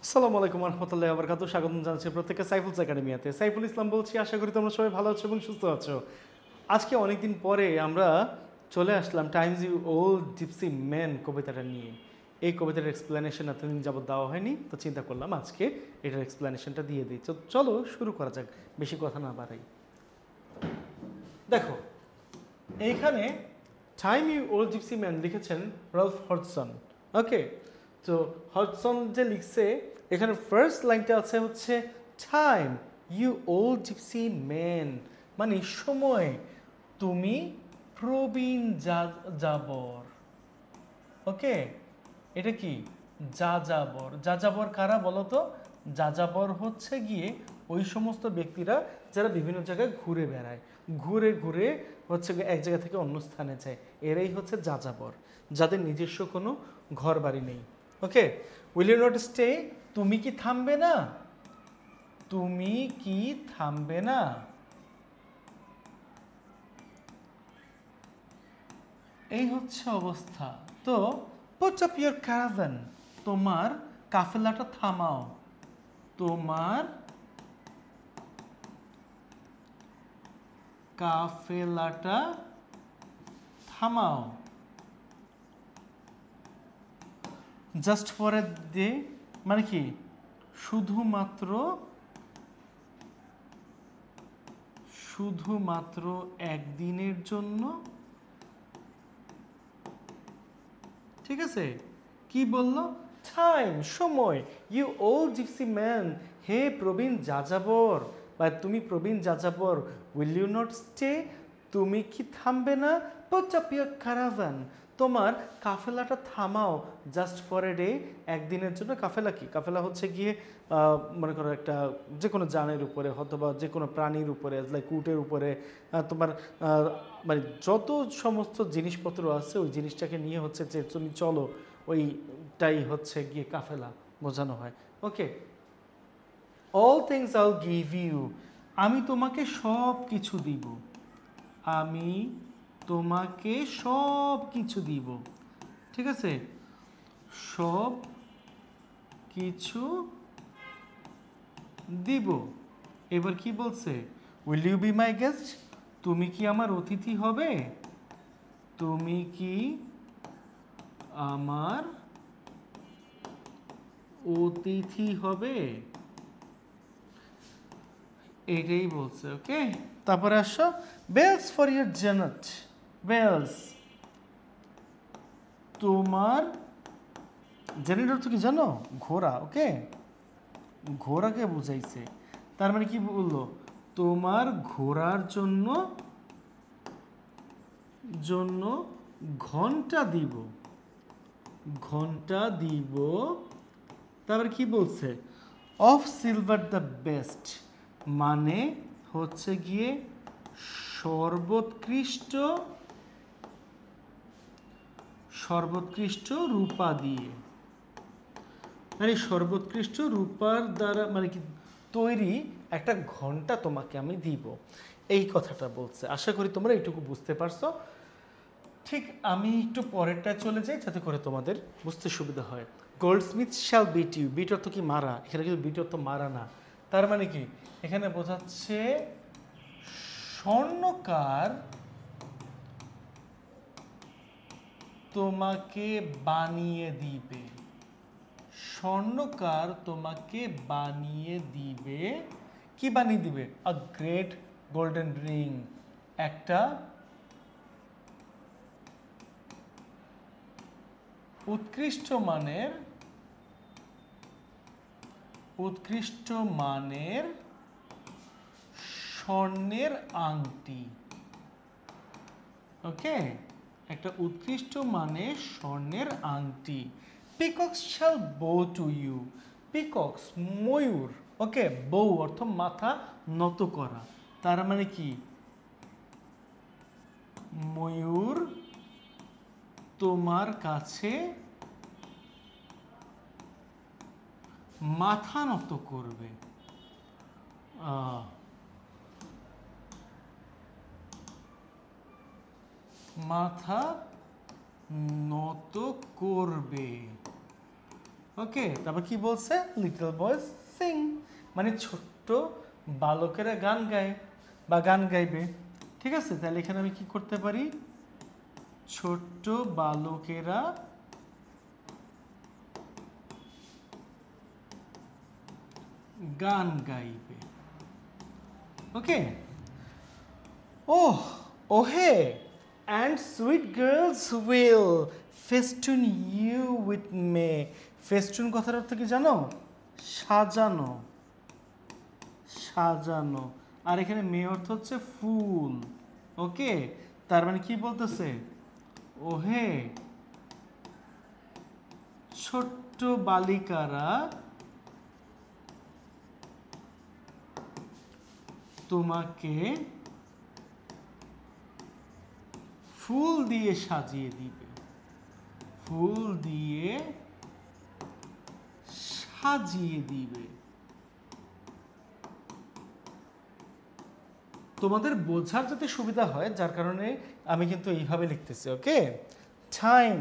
আসসালামু আলাইকুম রহমতুল্লাহ আবরকাত। স্বাগতম জানাচ্ছি প্রত্যেককে সাইফুলস একাডেমিয়াতে। সাইফুল ইসলাম বলছি, আশা করি তোমরা সবাই ভালো আছো এবং সুস্থ আছো। আজকে অনেকদিন পরে আমরা চলে আসলাম times you old gypsy man কবিতাটা নিয়ে। এই কবিতার এক্সপ্লেনেশন এতদিন যাবত দেওয়া হয়নি, তো চিন্তা করলাম আজকে এটার এক্সপ্লেনেশনটা দিয়ে দিই। তো চলো শুরু করা যাক, বেশি কথা না বাড়াই। দেখো এইখানে time you old gypsy man লিখেছেন রলফ হডসন। ওকে, তো হডসন যে লিখছে এখানে ফার্স্ট লাইনটা আছে হচ্ছে time you old gypsy man, মানে সময় তুমি প্রবীণ যাযাবর। ওকে, এটা কি যাযাবর? যাযাবর কারা বলো তো? যাযাবর হচ্ছে গিয়ে ওই সমস্ত ব্যক্তিরা যারা বিভিন্ন জায়গায় ঘুরে বেড়ায়, ঘুরে ঘুরে হচ্ছে এক জায়গা থেকে অন্য স্থানে যায়, এরাই হচ্ছে যাযাবর, যাদের নিজস্ব কোনো ঘর বাড়ি নেই। ওকে, উইল ইউ নট স্টে, তুমি কি থামবে না? তুমি কি থামবে না? এই হচ্ছে অবস্থা। তো পুট আপ ইউর ক্যারাভান, তোমার কাফেলাটা থামাও, তোমার কাফেলাটা থামাও। জাস্ট ফর এ ডে মানে কি? শুধুমাত্র শুধুমাত্র একদিনের জন্য। ঠিক আছে, কি বললো? টাইম সময়, ইউ ওল্ড জিপসি ম্যান, হে প্রবীণ যাযাবর, বা তুমি প্রবীণ যাযাবর, উইল ইউ নট স্টে, তুমি কি থামবে না? পুট আপ ইউর ক্যারাভান, তোমার কাফেলাটা থামাও, জাস্ট ফর এ ডে, একদিনের জন্য। কাফেলা কি? কাফেলা হচ্ছে গিয়ে মনে করো একটা যে কোনো যানের উপরে অথবা যে কোনো প্রাণীর উপরে, লাইক উটের উপরে, তোমার মানে যত সমস্ত জিনিসপত্র আছে ওই জিনিসটাকে নিয়ে হচ্ছে যে তুমি চলো, ওইটাই হচ্ছে গিয়ে কাফেলা বোঝানো হয়। ওকে, অল থিংস আইল গিভ ইউ, আমি তোমাকে সব কিছু দিব, আমি তোমাকে সব কিছু দিব। ঠিক আছে, সব কিছু দিব। এবার কি বলছে? Will you be my guest, তুমি কি আমার অতিথি হবে? তুমি কি আমার অতিথি হবে? এটাই বলছে। ওকে, তারপরে আসো, বেলস ফর ইউর জান্নাত, বেলস, তোমার জান্নাত অর্থ কি জানো? ঘোড়া। ওকে, ঘোড়াকে বুঝাইছে, তার মানে কি বললো? তোমার ঘোড়ার জন্য জন্য ঘন্টা দিব, ঘন্টা দিব। তারপরে কি বলছে? অফ সিলভার দ্য বেস্ট, মানে হচ্ছে গিয়ে সর্বোৎকৃষ্ট, সর্বোৎকৃষ্ট রূপা দিয়ে, মানে সর্বোৎকৃষ্ট রূপার দ্বারা মানে কি তৈরি একটা ঘন্টা তোমাকে আমি দিব, এই কথাটা বলছে। আশা করি তোমরা এইটুকু বুঝতে পারছো। ঠিক, আমি একটু পরেরটা চলে যাই যাতে করে তোমাদের বুঝতে সুবিধা হয়। Goldsmith shall beat you, beat অর্থ কি? মারা। এখানে কিন্তু বিট অর্থ মারা না, তার মানে কি এখানে বোঝাচ্ছে স্বর্ণকার তোমাকে বানিয়ে দিবে, স্বর্ণকার তোমাকে বানিয়ে দিবে। কি বানিয়ে দিবে? আ গ্রেট গোল্ডেন রিং, একটা উৎকৃষ্ট মানের, উৎকৃষ্ট মানের স্বর্ণের আংটি। ওকে, একটা উৎকৃষ্ট মানের স্বর্ণের আংটি। পিকক্স শ্যাল বো টু ইউ, পিকক্স ময়ূর। ওকে, বউ অর্থ মাথা নত করা, তার মানে কি ময়ূর তোমার কাছে মাথা নত করবে। মাথা নত করবে। ওকে, তারপর কি বলছে? লিটল বয়েজ সিং, মানে ছোট্ট বালকেরা গান গায় বা গান গাইবে। ঠিক আছে, তাহলে এখানে আমি কি করতে পারি? ছোট্ট বালকেরা গান গাইবে। ওকে, ওহ ওহে, and sweet girls will festoon you with May. festoon কথার অর্থ কি জানো? সাজানো, সাজানো। আর এখানে মে অর্থ হচ্ছে ফুল। ওকে, তার মানে কি বলতেছে? ওহে ছোট্ট বালিকারা তোমাকে ফুল দিয়ে সাজিয়ে দিবে, ফুল দিয়ে সাজিয়ে দিবে। তোমাদের বোঝার যাতে সুবিধা হয়, যার কারণে আমি কিন্তু এইভাবে লিখতেছি। ওকে, টাইম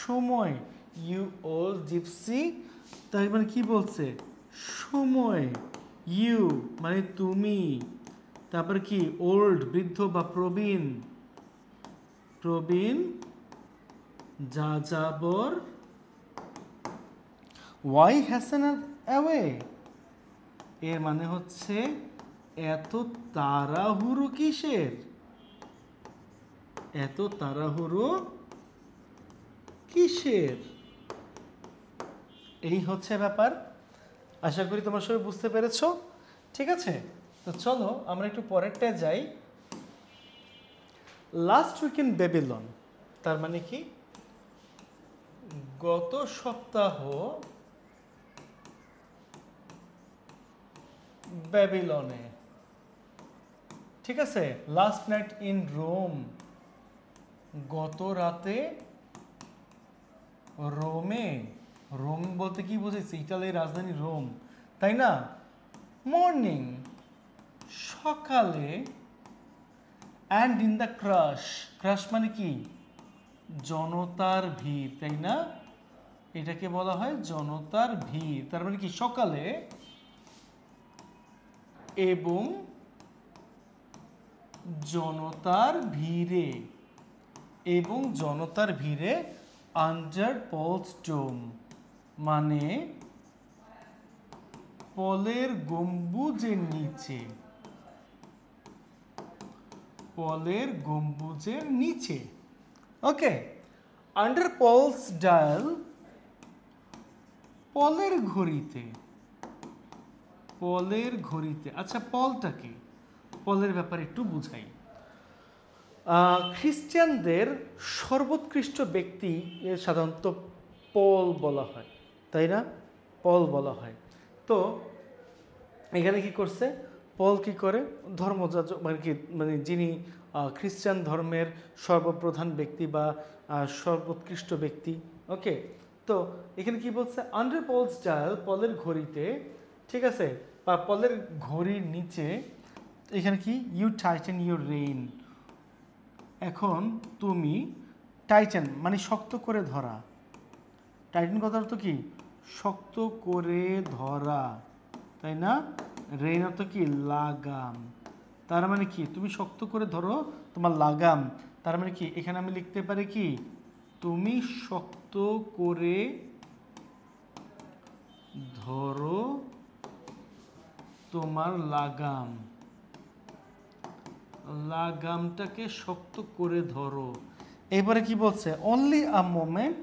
সময়, ইউ ওল্ড জিপসি, তাই মানে কি বলছে? সময়, ইউ মানে তুমি, তারপর কি ওল্ড বৃদ্ধ বা প্রবীণ, প্রবীণ যাযাবর, ওয়াই হ্যাসেন অ্যাওয়ে, এর মানে হচ্ছে এত তাড়াহুড়ো কিসের? এত তাড়াহুড়ো কিসের? এই হচ্ছে ব্যাপার। আশা করি তোমরা সবাই বুঝতে পেরেছো। ঠিক আছে, তো চলো আমরা একটু পরেরটায় যাই। লাস্ট উইক ইন বেবিলন, তার মানে কি? গত সপ্তাহ ব্যাবিলনে। ঠিক আছে, লাস্ট নাইট ইন রোম, গত রাতে রোমে। রোম বলতে কি বুঝেছি? ইতালির রাজধানী রোম, তাই না? মর্নিং সকালে, and in the crush, crush মানে কি? জনতার ভিড়, তাই না? এটাকে বলা হয় জনতার ভিড়। তার মানে কি? সকালে এবং জনতার ভিড়ে, এবং জনতার ভিড়ে, আন্ডার পলস ডোম মানে পলের গম্বুজের নিচে, পলের গম্বুজের নিচে। ওকে, আন্ডার পলস ডায়াল, পলের ঘড়িতে, পলের ঘড়িতে। আচ্ছা, পলটা কি? পলের ব্যাপারে একটু বুঝাই। খ্রিস্টানদের সর্বোৎকৃষ্ট ব্যক্তি সাধারণত পল বলা হয়, তাই না? পল বলা হয়। তো এখানে কি করছে? পল কি করে? ধর্মযাজক মানে কি, মানে যিনি খ্রিস্টান ধর্মের সর্বপ্রধান ব্যক্তি বা সর্বোৎকৃষ্ট ব্যক্তি। ওকে, তো এখানে কি বলছে? আন্ডার পলস ডায়াল, পলের ঘড়িতে। ঠিক আছে, বা পলের ঘড়ির নিচে। এখানে কি? ইউ টাইটেন ইউর রেইন, এখন তুমি টাইটেন মানে শক্ত করে ধরা। টাইটেন কথার অর্থ কি? শক্ত করে ধরা, তাই না? রেইন অর্থ কি? লাগাম। তার মানে কি? তুমি শক্ত করে ধরো তোমার লাগাম। তার মানে কি? এখানে আমি লিখতে পারি কি? তুমি শক্ত করে ধরো তোমার লাগাম, লাগামটাকে শক্ত করে ধরো। এবারে কি বলছে? অনলি আ মোমেন্ট,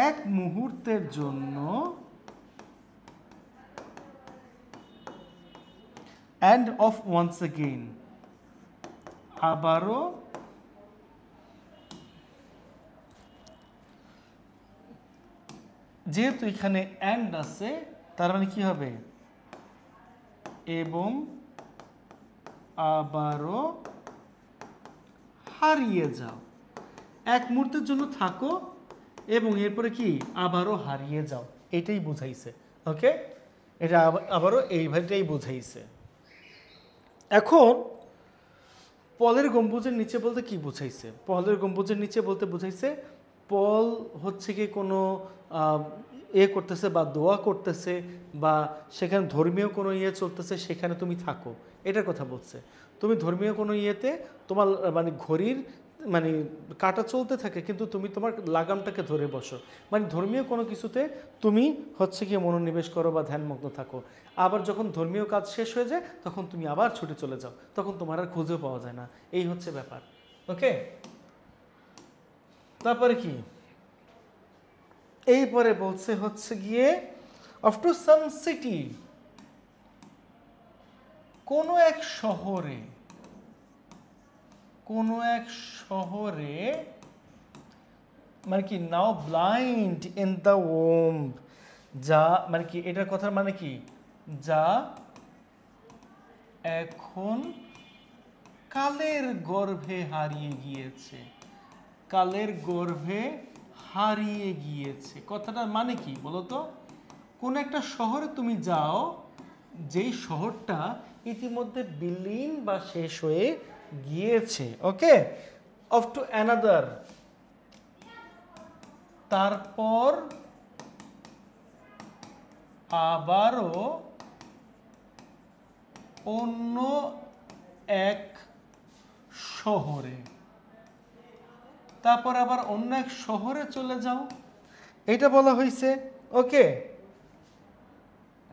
এক মুহূর্তের জন্য, অ্যান্ড অফ ওয়ান্স অ্যাগেইন, আবারও, যেহেতু এখানে অ্যান্ড আছে তার মানে কি হবে? এবং আবারও হারিয়ে যাও। এক মুহূর্তের জন্য থাকো এবং এরপরে কি? আবারও হারিয়ে যাও, এটাই বুঝাইছে। ওকে, এটা আবারও এইভাবেই বুঝাইছে। এখন পলের গম্বুজের নিচে বলতে কি বুঝাইছে? পলের গম্বুজের নিচে বলতে বুঝাইছে পল হচ্ছে কি কোনো করতেছে বা দোয়া করতেছে বা সেখানে ধর্মীয় কোনো চলতেছে, সেখানে তুমি থাকো, এটার কথা বলছে। তুমি ধর্মীয় কোনো তোমার মানে ঘড়ির মানে কাটা চলতে থাকে, কিন্তু তুমি তোমার লাগামটাকে ধরে বসো, মানে ধর্মীয় কোনো কিছুতে তুমি হচ্ছে কি মনোনিবেশ করো বা ধ্যানমগ্ন থাকো। আবার যখন ধর্মীয় কাজ শেষ হয়ে যায় তখন তুমি আবার ছুটে চলে যাও, তখন তোমার আর খুঁজেও পাওয়া যায় না। এই হচ্ছে ব্যাপার। ওকে, তারপরে কি এইপরে বলছে হচ্ছে গিয়ে অফ টু সাম সিটি, কোনো এক শহরে, কোনো এক শহরে, মানে কি নাও ব্লাইন্ড ইন দ্য ওম, যা মানে কি এটার কথার মানে কি, যা এখন কালের গর্ভে হারিয়ে গিয়েছে, কালের গর্ভে হারিয়ে গিয়েছে। কথাটার মানে কি বলো তো? কোন একটা শহরে তুমি যাও, যেই শহরটা ইতিমধ্যে বিলীন বা শেষ হয়ে গিয়েছে। ওকে, অফ টু অ্যানাদার, তারপর আবারও অন্য এক শহরে, তারপর আবার অন্য এক শহরে চলে যাও, এটা বলা হয়েছে। ওকে,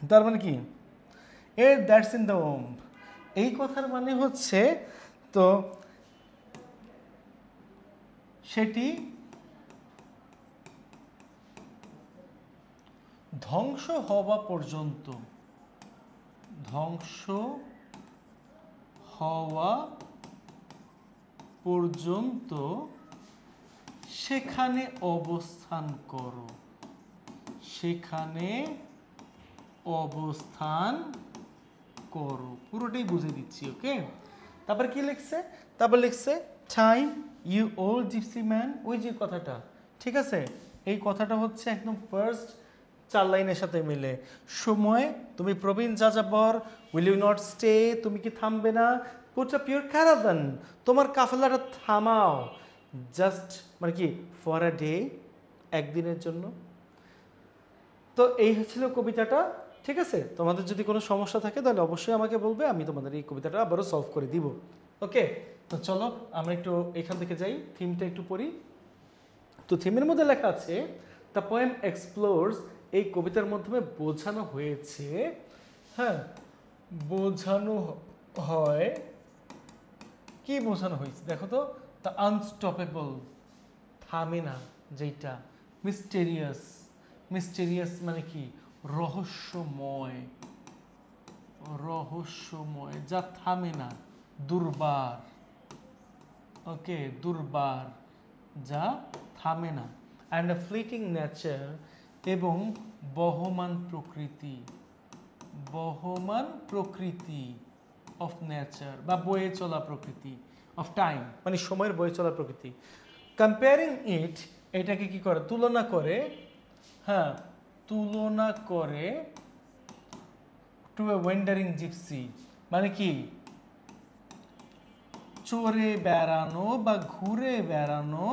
তার মানে কি দ্যাটস ইন দ্য ওম, এই কথার মানে হচ্ছে তো সেটি ধ্বংস হওয়া পর্যন্ত, ধ্বংস হওয়া পর্যন্ত সেখানে অবস্থান করো, সেখানে অবস্থান করো, পুরোটাই বুঝে দিচ্ছি। ওকে, তারপর কি লিখছে? তারপর লিখছে time you old gypsy man, ওই যে কথাটা, ঠিক আছে, এই কথাটা হচ্ছে একদম ফার্স্ট 4 লাইনের সাথে মিলে। সময়, তুমি প্রবীণ যাযাবর, উইল ইউ নট স্টে, তুমি কি থামবে না? পুট আপ ইউর ক্যারাভান, তোমার কাফেলাটা থামাও, জাস্ট মানে কি ফর আ ডে, একদিনের জন্য। তো এই হচ্ছিল কবিতাটা, ঠিক আছে। তোমাদের যদি কোনো সমস্যা থাকে তাহলে অবশ্যই আমাকে বলবে, আমি তোমাদের এই কবিতাটা আবারও সলভ করে দিব। ওকে, তো চলো আমরা একটু এখান থেকে যাই, থিমটা একটু পড়ি। তো থিমের মধ্যে লেখা আছে দ্য পোয়েম এক্সপ্লোরস, এই কবিতার মাধ্যমে বোঝানো হয়েছে, হ্যাঁ বোঝানো হয়, কি বোঝানো হয়েছে দেখো তো, দ্য আনস্টপেবল, থামে না যেটা, মিস্টেরিয়াস, মিস্টেরিয়াস মানে কি রহস্যময়, রহস্যময়, যা থামে না, দুর্বার, ওকে দুর্বার, যা থামে না, অ্যান্ড আ ফ্লিটিং নেচার, এবং বহমান প্রকৃতি, বহমান প্রকৃতি অফ নেচার বা বয়ে চলা প্রকৃতি, অফ টাইম মানে সময়ের বয়ে চলা প্রকৃতি। কম্পেয়ারিং ইট, এটাকে কি করে তুলনা করে, হ্যাঁ তুলনা করে টু এ ওয়ান্ডারিং জিপসি, মানে কি চড়ে বেড়ানো বা ঘুরে বেড়ানো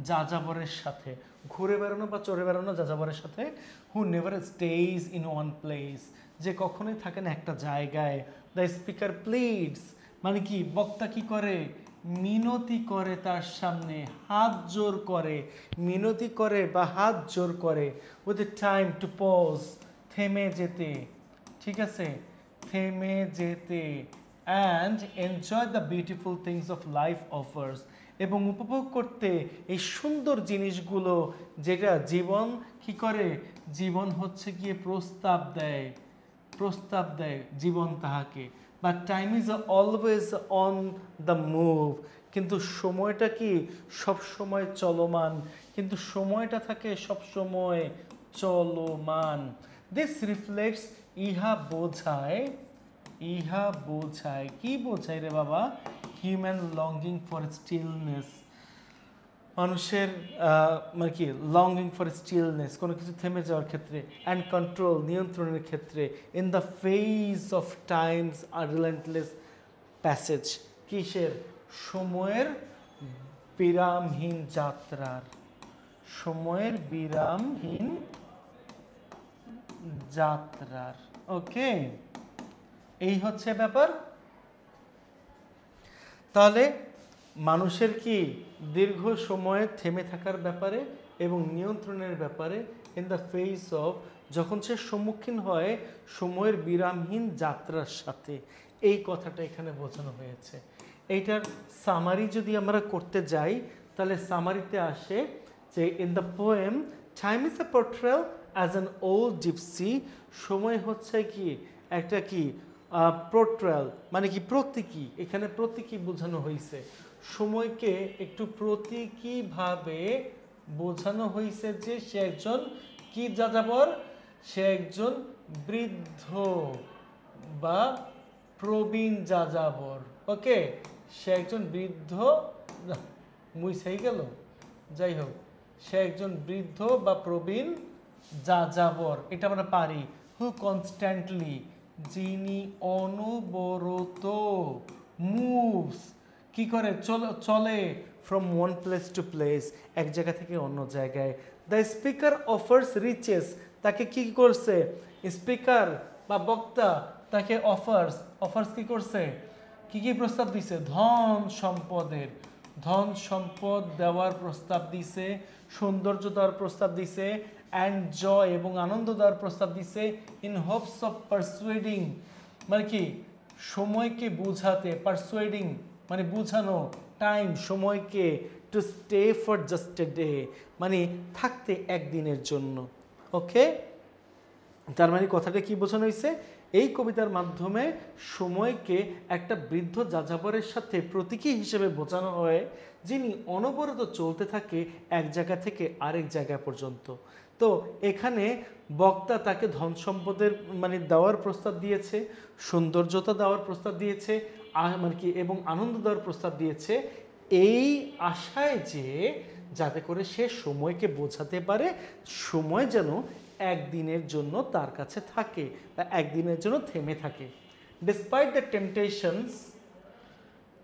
যাযাবরের সাথে, ঘুরে বেড়ানো বা চড়ে বেড়ানো যাযাবরের সাথে, who never stays in one place, যে কখনোই থাকে না একটা জায়গায়। দ্য স্পিকার প্লিডস, মানে কি বক্তা কি করে মিনতি করে, তার সামনে হাত জোর করে, মিনতি করে বা হাত জোর করে, উইথ টাইম টু পজ, থেমে যেতে, ঠিক আছে থেমে যেতে, and enjoy the beautiful things of life offers, এবং উপভোগ করতে এই সুন্দর জিনিসগুলো যেটা জীবন কি করে, জীবন হচ্ছে গিয়ে প্রস্তাব দেয়, প্রস্তাব দেয় জীবন তাহাকে। But time is always on the move, কিন্তু সময়টা কি সব সময় চলমান, কিন্তু সময়টা থাকে সব সময় চলমান। দিস রিফ্লেক্টস, ইহা বোঝায়, ইহা বোঝায়, কি বোঝায় রে বাবা, হিউম্যান লঙ্গিং ফর স্টিলনেস, মানুষের মানে কি লঙ্গিং ফর স্টিলনেস, কোনো কিছু থেমে যাওয়ার ক্ষেত্রে, অ্যান্ড কন্ট্রোল নিয়ন্ত্রণের ক্ষেত্রে, in the phase of times আর রিলেন্টলেস প্যাসেজ, কিসের সময়ের বিরামহীন যাত্রার, সময়ের বিরামহীন যাত্রার। ওকে, এই হচ্ছে ব্যাপার। তাহলে মানুষের কি দীর্ঘ সময়ে থেমে থাকার ব্যাপারে এবং নিয়ন্ত্রণের ব্যাপারে ইন দ্য ফেস অফ, যখন সে সম্মুখীন হয় সময়ের বিরামহীন যাত্রার সাথে, এই কথাটা এখানে বোঝানো হয়েছে। এইটার সামারি যদি আমরা করতে যাই তাহলে সামারিতে আসে যে in the poem time is a portrayed as an old gypsy, সময় হচ্ছে কি একটা কি পোর্ট্রেল মানে কি প্রতীকী, এখানে প্রতীকী বোঝানো হয়েছে। সময়কে একটু প্রতীকীভাবে বোঝানো হয়েছে যে সে একজন কি যাযাবর, সে একজন বৃদ্ধ বা প্রবীণ যাযাবর। ওকে, সে একজন বৃদ্ধ, মুইসাই গেল, যাই হোক, সে একজন বৃদ্ধ বা প্রবীণ যাযাবর, এটা আমরা পারি। হু কনস্ট্যান্টলি, যিনি অনবরত, মুভস, কি করে, চলে, from one place to place, এক জায়গা থেকে অন্য জায়গায়। দ্য স্পিকার অফার্স রিচেস, তাকে কি করছে স্পিকার বা বক্তা, তাকে অফার্স কি করছে, কি কি প্রস্তাব দিছে, ধন সম্পদ দেওয়ার প্রস্তাব দিছে, সৌন্দর্য দেওয়ার প্রস্তাব দিছে, অ্যান্ড জয় এবং আনন্দ দেওয়ার প্রস্তাব দিছে, ইন হোপস অফ পারসুয়েডিং মানে কি সময়কে বুঝাতে, পারসুয়েডিং মানে বুঝানো, টাইম সময়কে, to stay for just a day মানে থাকতে একদিনের জন্য। ওকে, তার মানে কথাটা কি বোঝানো হয়েছে, এই কবিতার মাধ্যমে সময়কে একটা বৃদ্ধ যাযাবরের সাথে প্রতীকী হিসেবে বোঝানো হয়, যিনি অনবরত চলতে থাকে এক জায়গা থেকে আরেক জায়গা পর্যন্ত। তো এখানে বক্তা তাকে ধন সম্পদের মানে দেওয়ার প্রস্তাব দিয়েছে, সৌন্দর্যতা দেওয়ার প্রস্তাব দিয়েছে, মানে কি এবং আনন্দ দেওয়ার প্রস্তাব দিয়েছে, এই আশায় যে যাতে করে সে সময়কে বোঝাতে পারে, সময় যেন একদিনের জন্য তার কাছে থাকে বা একদিনের জন্য থেমে থাকে। Despite the temptations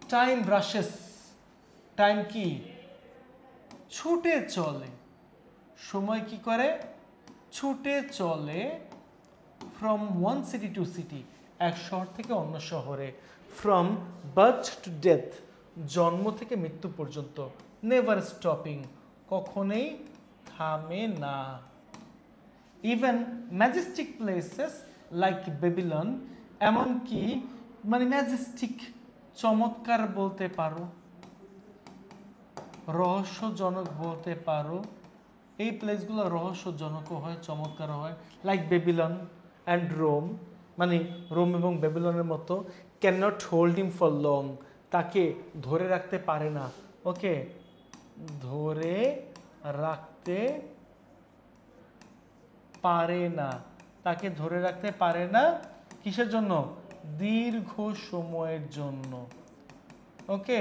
time rushes, time কি ছুটে চলে, সময় কি করে ছুটে চলে, from one city to city, এক শহর থেকে অন্য শহরে, ফ্রম বার্থ টু ডেথ, জন্ম থেকে মৃত্যু পর্যন্ত, নেভার স্টপিং, কখনোই থামে না। Even Majestic places like Babylon, এমনকি মানে ম্যাজেস্টিক চমৎকার বলতে পারো, রহস্যজনক বলতে পারো, এই প্লেসগুলো রহস্যজনকও হয়, চমৎকারও হয়, লাইক বেবিলন অ্যান্ড রোম, মানে রোম এবং বেবিলনের মতো, can not hold him for long, তাকে ধরে রাখতে পারে না। ওকে, ধরে রাখতে পারে না, তাকে ধরে রাখতে পারে না, কিসের জন্য, দীর্ঘ সময়ের জন্য। ওকে,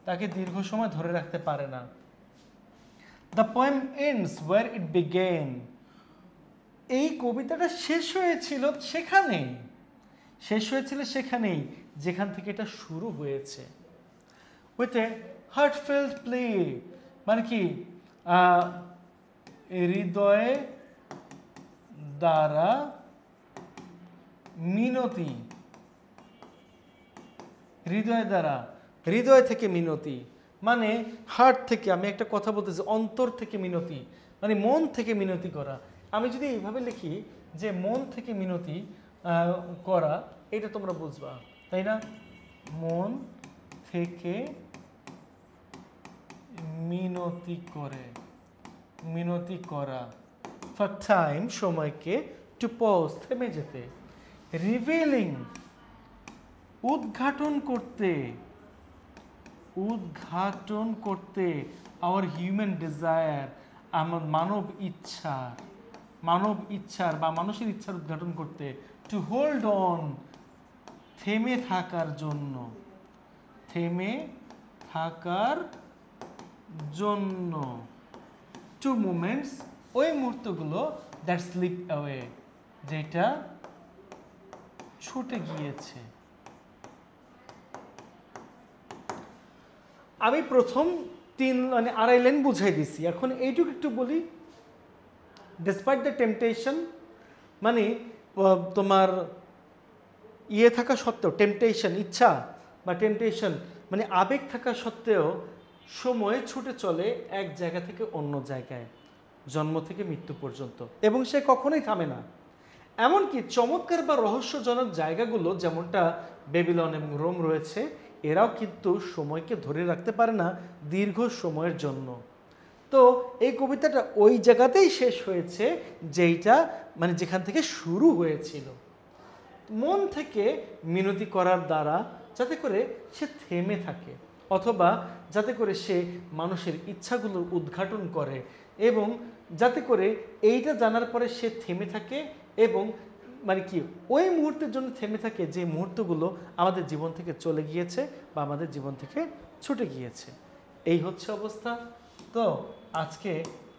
তাকে দীর্ঘ সময় ধরে রাখতে পারে না। The poem ends where it began, এই কবিতাটা শেষ হয়েছিল সেখানেই যেখান থেকে এটা শুরু হয়েছে। উইথ এ হার্টফেল্ট প্লে, মানে কি হৃদয়ে দ্বারা মিনতি, হৃদয় থেকে মিনতি, মানে হার্ট থেকে, আমি একটা কথা বলতেছি, অন্তর থেকে মিনতি মানে মন থেকে মিনতি করা। আমি যদি এইভাবে লিখি যে মন থেকে মিনতি করা, এটা তোমরা বুঝবা, তাই না? মন থেকে মিনতি করা, ফর টাইম সময়কে, টু পজ থেমে যেতে, রিভিলিং উদ্ঘাটন করতে, আওয়ার হিউম্যান ডিজায়ার, আমার মানব ইচ্ছার বা মানুষের ইচ্ছার উদ্ঘাটন করতে, টু হোল্ড অন থেমে থাকার জন্য, টু মোমেন্টস ওই মুহূর্তগুলো, দ্যাট স্লিপ অ্যাওয়ে যেটা ছুটে গিয়েছে। আমি প্রথম মানে আড়াই লাইন বুঝাই দিছি, এখন এইটুকু একটু বলি। ডিসপাইট দ্য টেম্পটেশন মানে তোমার ইয়ে থাকা সত্ত্বেও, টেম্পটেশন ইচ্ছা বা টেম্পটেশন মানে আবেগ থাকা সত্ত্বেও সময় ছুটে চলে এক জায়গা থেকে অন্য জায়গায়, জন্ম থেকে মৃত্যু পর্যন্ত, এবং সে কখনোই থামে না। এমনকি চমৎকার বা রহস্যজনক জায়গাগুলো যেমনটা বেবিলন এবং রোম রয়েছে, এরাও কিন্তু সময়কে ধরে রাখতে পারে না দীর্ঘ সময়ের জন্য। তো এই কবিতাটা ওই জায়গাতেই শেষ হয়েছে যেইটা মানে যেখান থেকে শুরু হয়েছিল, মন থেকে মিনতি করার দ্বারা, যাতে করে সে থেমে থাকে, অথবা যাতে করে সে মানুষের ইচ্ছাগুলোর উদ্ঘাটন করে, এবং যাতে করে এইটা জানার পরে সে থেমে থাকে, এবং মানে কি ওই মুহূর্তের জন্য থেমে থাকে যে মুহূর্তগুলো আমাদের জীবন থেকে চলে গিয়েছে বা আমাদের জীবন থেকে ছুটে গিয়েছে। এই হচ্ছে অবস্থা। তো আজকে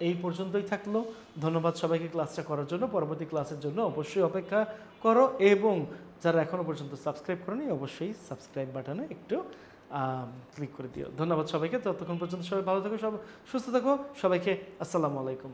এই পর্যন্তই থাকলো। ধন্যবাদ সবাইকে ক্লাসটা করার জন্য। পরবর্তী ক্লাসের জন্য অবশ্যই অপেক্ষা করো, এবং যারা এখনও পর্যন্ত সাবস্ক্রাইব করেনি অবশ্যই সাবস্ক্রাইব বাটনে একটু ক্লিক করে দিও। ধন্যবাদ সবাইকে। ততক্ষণ পর্যন্ত সবাই ভালো থাকো, সব সুস্থ থাকো। সবাইকে আসসালামু আলাইকুম।